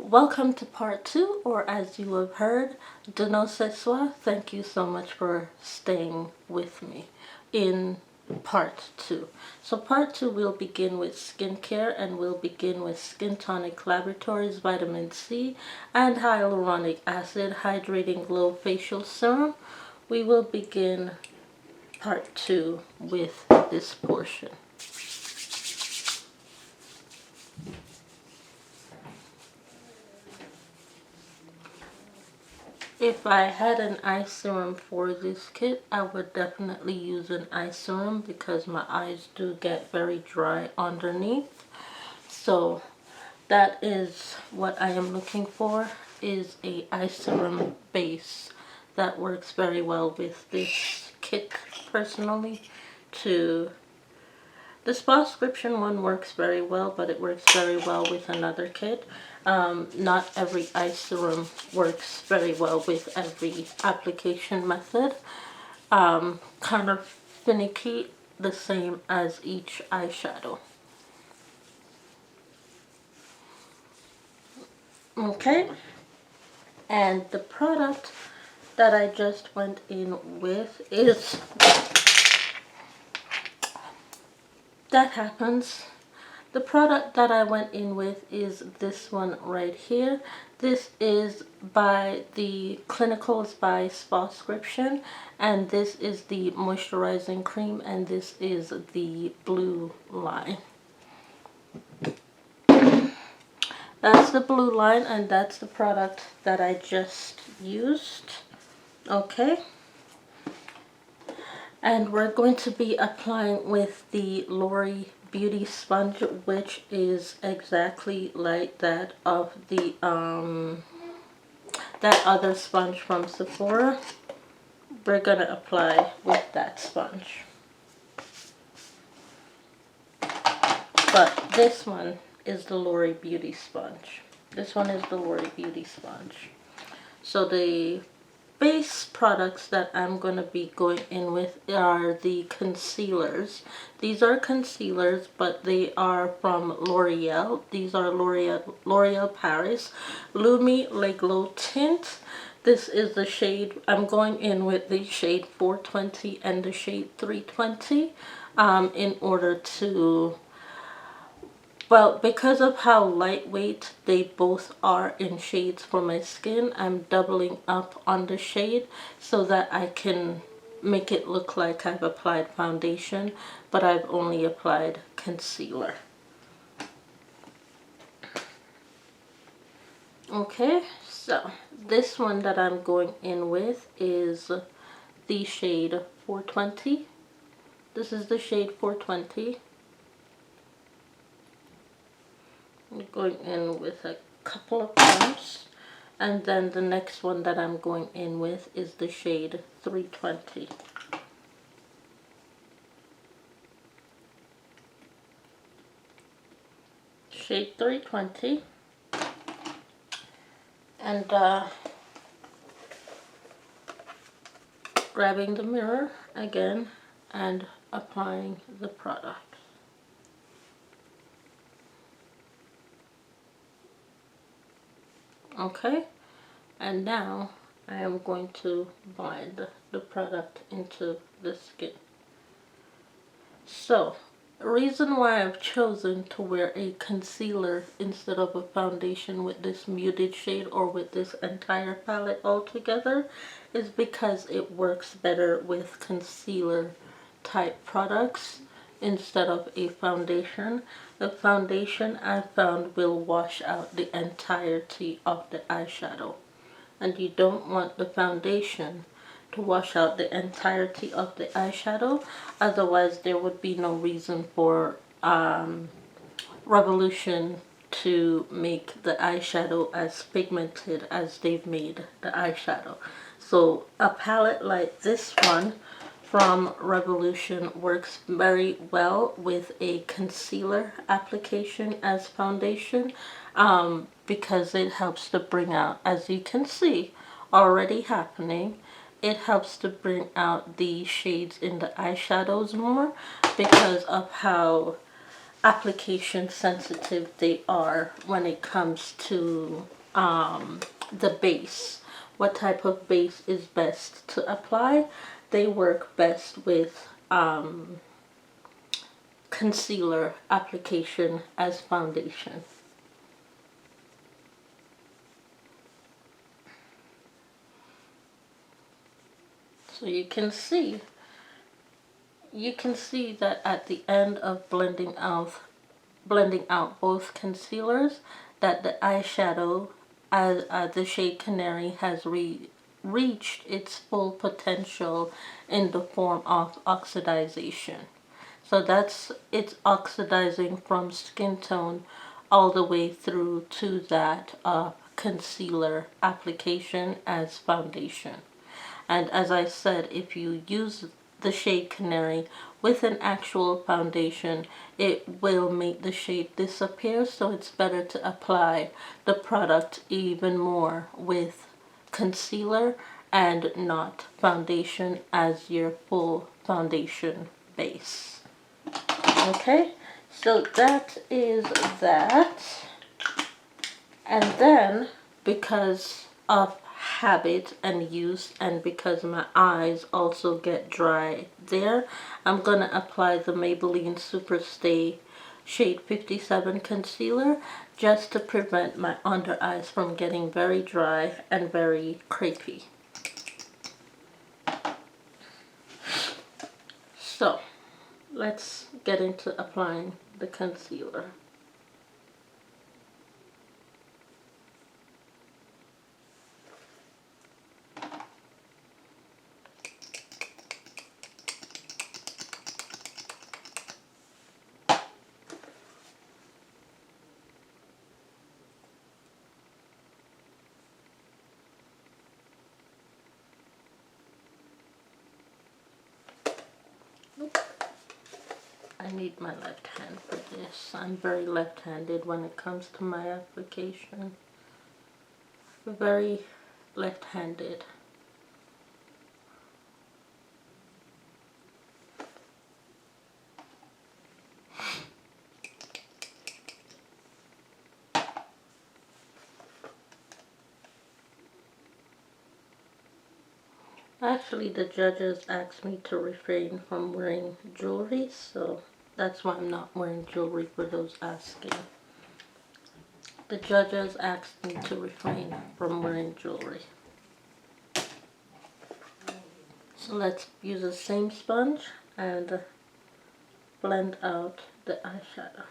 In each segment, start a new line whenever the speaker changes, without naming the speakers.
welcome to part 2, or as you have heard, de no ce soir. Thank you so much for staying with me in part 2. So part 2 we'll begin with skincare, and we'll begin with Skin Tonic Laboratories Vitamin C and Hyaluronic Acid Hydrating Glow Facial Serum. We will begin part 2 with this portion. If I had an eye serum for this kit, I would definitely use an eye serum because my eyes do get very dry underneath. So that is what I am looking for, is a eye serum base that works very well with this kit personally. The Spascription one works very well, but it works very well with another kit. Not every eye serum works very well with every application method. Kind of finicky, the same as each eyeshadow. Okay, and the product that I just went in with is, that happens. The product that I went in with is this one right here. This is by the Clinicals by Spascription, and this is the moisturizing cream, and this is the blue line. That's the blue line, and that's the product that I just used. Okay. And we're going to be applying with the Lori Beauty Sponge, which is exactly like that of the that other sponge from Sephora. We're gonna apply with that sponge. But this one is the Lori Beauty Sponge. This one is the Lori Beauty Sponge. So the base products that I'm going to be going in with are the concealers. These are concealers, but they are from L'Oreal. These are L'Oreal Paris Lumi Le Glow Tint. This is the shade, I'm going in with the shade 420 and the shade 320 in order to, well, because of how lightweight they both are in shades for my skin, I'm doubling up on the shade so that I can make it look like I've applied foundation, but I've only applied concealer. Okay, so this one that I'm going in with is the shade 420. This is the shade 420. I'm going in with a couple of pumps, and then the next one that I'm going in with is the shade 320. Shade 320. And grabbing the mirror again and applying the product. Okay, and now I am going to blend the product into the skin. So, the reason why I've chosen to wear a concealer instead of a foundation with this muted shade or with this entire palette altogether is because it works better with concealer type products instead of a foundation. The foundation, I found, will wash out the entirety of the eyeshadow, and you don't want the foundation to wash out the entirety of the eyeshadow, otherwise there would be no reason for Revolution to make the eyeshadow as pigmented as they've made the eyeshadow. So a palette like this one from Revolution works very well with a concealer application as foundation, because it helps to bring out, as you can see already happening, it helps to bring out the shades in the eyeshadows more because of how application sensitive they are when it comes to the base. What type of base is best to apply? They work best with concealer application as foundation. So you can see that at the end of blending out both concealers, that the eyeshadow as the shade Canary has reached its full potential in the form of oxidization. So it's oxidizing from skin tone all the way through to that concealer application as foundation. And as I said, if you use the shade Canary with an actual foundation, it will make the shade disappear. So it's better to apply the product even more with concealer and not foundation as your full foundation base. Okay, so that is that. And then, because of habit and use, and because my eyes also get dry there, I'm gonna apply the Maybelline Superstay shade 57 concealer just to prevent my under eyes from getting very dry and very crepey. So let's get into applying the concealer. I need my left hand for this. I'm very left-handed when it comes to my application. Very left-handed. Actually, the judges asked me to refrain from wearing jewelry, so that's why I'm not wearing jewelry for those asking. The judges asked me to refrain from wearing jewelry. So let's use the same sponge and blend out the eyeshadow.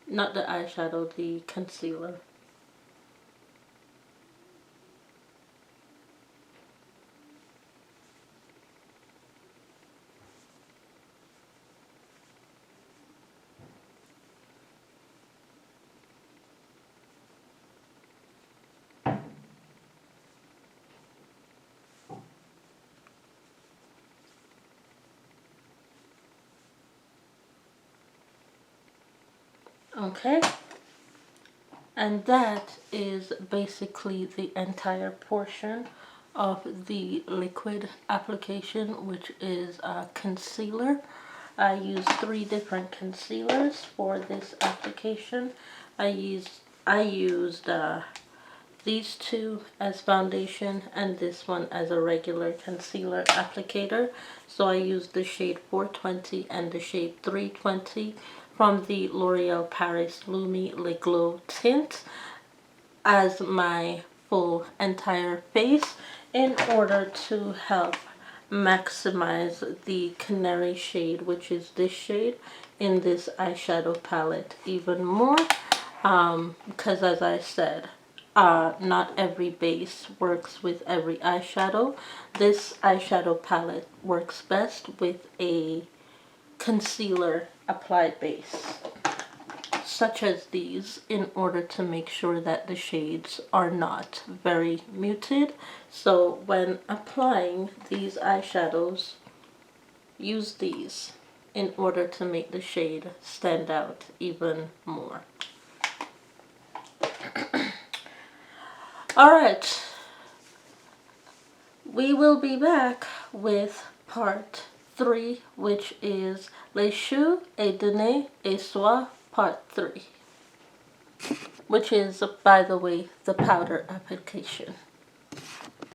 Not the eyeshadow, the concealer. Okay, and that is basically the entire portion of the liquid application, which is concealer. I used 3 different concealers for this application. I used these 2 as foundation and this one as a regular concealer applicator. So I used the shade 420 and the shade 320 from the L'Oreal Paris Lumi Le Glow tint as my full entire face in order to help maximize the Canary shade, which is this shade, in this eyeshadow palette even more, because as I said, not every base works with every eyeshadow. This eyeshadow palette works best with a concealer applied base such as these, in order to make sure that the shades are not very muted. So when applying these eyeshadows, use these in order to make the shade stand out even more. Alright, we will be back with part 3, which is Les Choux et Donner et Soie Part 3, which is, by the way, the powder application.